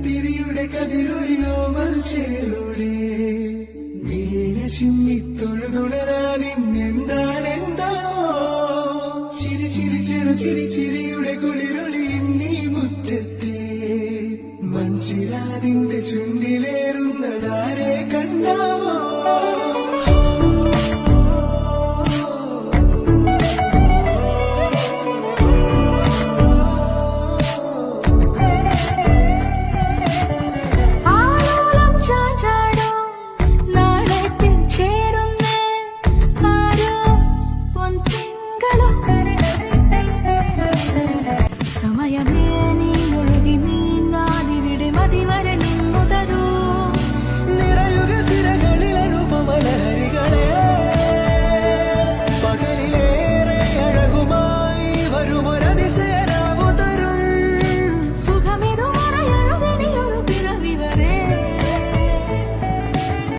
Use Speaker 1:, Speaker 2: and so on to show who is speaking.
Speaker 1: തിരിയുടെ കതിരൊളിയോ മൽച്ചേരോടെ നീനെ ചിമ്മിത്തൊഴുതുടരാൻ എന്താണെന്താ ചിരി ചിരി ചെറു ചിരി ചിരി